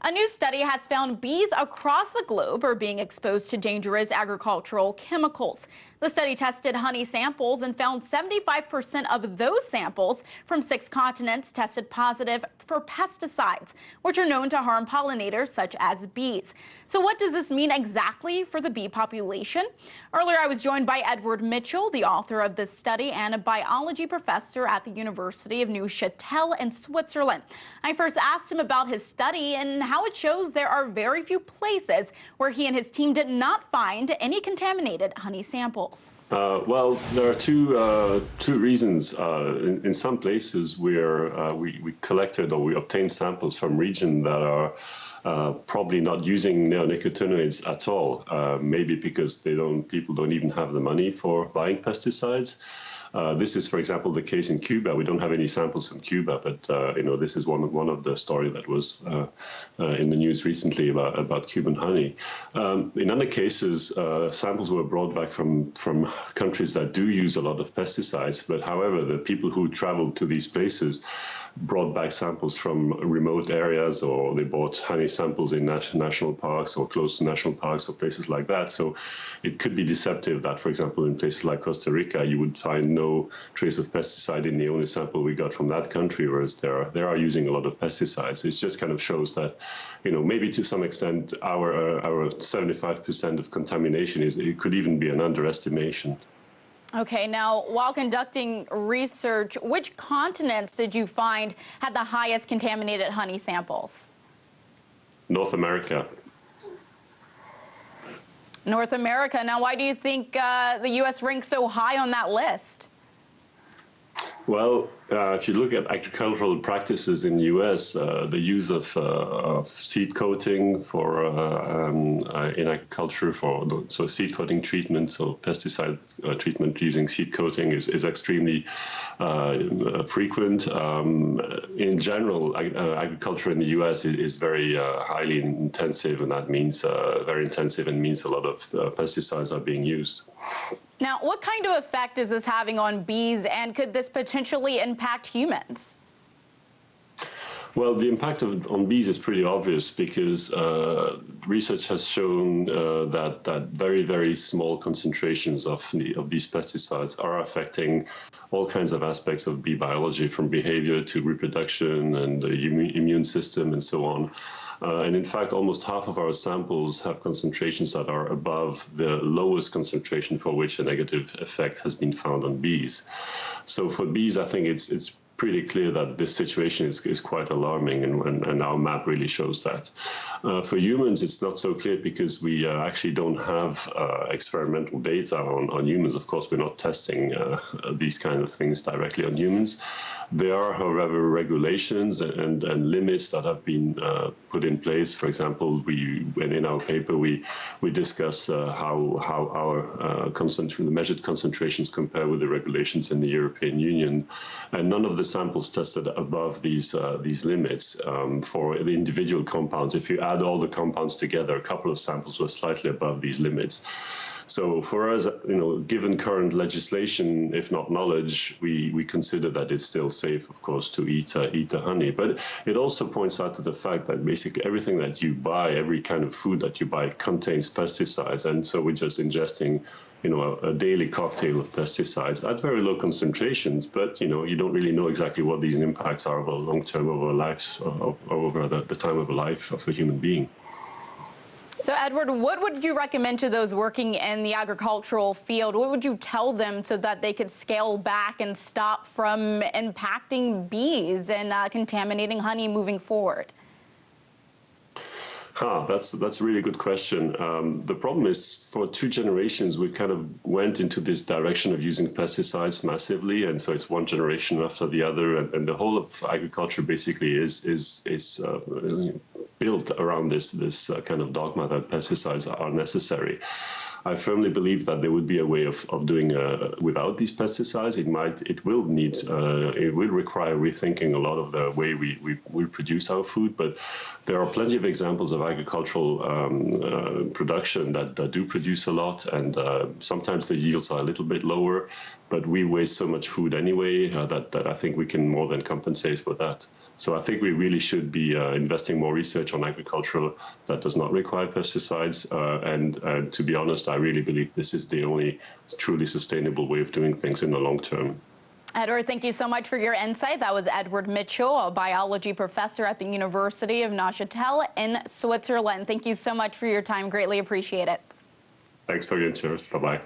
A new study has found bees across the globe are being exposed to dangerous agricultural chemicals. The study tested honey samples and found 75% of those samples from 6 continents tested positive for pesticides, which are known to harm pollinators such as bees. So what does this mean exactly for the bee population? Earlier, I was joined by Edward Mitchell, the author of this study and a biology professor at the University of Neuchâtel in Switzerland. I first asked him about his study and how it shows there are very few places where he and his team did not find any contaminated honey samples. Well, there are two reasons. In some places where we collected or we obtained samples from regions that are probably not using neonicotinoids at all, maybe because people don't even have the money for buying pesticides. This is, for example, the case in Cuba. We don't have any samples from Cuba, but this is one of the stories that was in the news recently about Cuban honey. In other cases, samples were brought back from countries that do use a lot of pesticides. But however, the people who traveled to these places brought back samples from remote areas, or they bought honey samples in national parks or close to national parks or places like that. So it could be deceptive that, for example, in places like Costa Rica, you would find no trace of pesticide in the only sample we got from that country, whereas they are using a lot of pesticides. It just kind of shows that, maybe to some extent our 75% of contamination it could even be an underestimation. Okay, now, while conducting research, which continents did you find had the highest contaminated honey samples? North America. North America. Now, why do you think the U.S. ranks so high on that list? Well, if you look at agricultural practices in the U.S., the use of seed coating in agriculture, so seed coating treatment, so pesticide treatment using seed coating is extremely frequent. In general, agriculture in the U.S. is very highly intensive, and that means very intensive and means a lot of pesticides are being used. Now, what kind of effect is this having on bees, and could this potentially impact humans? Well, the impact on bees is pretty obvious because research has shown that very, very small concentrations of these pesticides are affecting all kinds of aspects of bee biology, from behavior to reproduction and the immune system and so on. And in fact, almost half of our samples have concentrations that are above the lowest concentration for which a negative effect has been found on bees. So for bees, I think it's pretty clear that this situation is quite alarming, and our map really shows that. For humans, it's not so clear because we actually don't have experimental data on humans. Of course, we're not testing these kind of things directly on humans. There are, however, regulations and limits that have been put in place. For example, in our paper, we discuss how our the measured concentrations compare with the regulations in the European Union, and none of the samples tested above these limits for the individual compounds. If you add all the compounds together, a couple of samples were slightly above these limits. So for us, given current legislation, if not knowledge, we consider that it's still safe, of course, to eat the honey. But it also points out to the fact that basically everything that you buy, every kind of food that you buy, contains pesticides, and so we're just ingesting a daily cocktail of pesticides at very low concentrations, but you don't really know exactly what these impacts are over long term, over life, over the time of a life of a human being. So, Edward, what would you recommend to those working in the agricultural field? What would you tell them so that they could scale back and stop from impacting bees and contaminating honey moving forward? That's a really good question. The problem is, for 2 generations, we kind of went into this direction of using pesticides massively, and so it's one generation after the other, and the whole of agriculture basically is built around this kind of dogma that pesticides are necessary. I firmly believe that there would be a way of doing without these pesticides. It will require rethinking a lot of the way we produce our food, but there are plenty of examples of agricultural production that do produce a lot, and sometimes the yields are a little bit lower, but we waste so much food anyway that I think we can more than compensate for that. So I think we really should be investing more research on agriculture that does not require pesticides. And to be honest, I really believe this is the only truly sustainable way of doing things in the long term. Edward, thank you so much for your insight. That was Edward Mitchell, a biology professor at the University of Neuchâtel in Switzerland. Thank you so much for your time. Greatly appreciate it. Thanks for your interest. Bye-bye.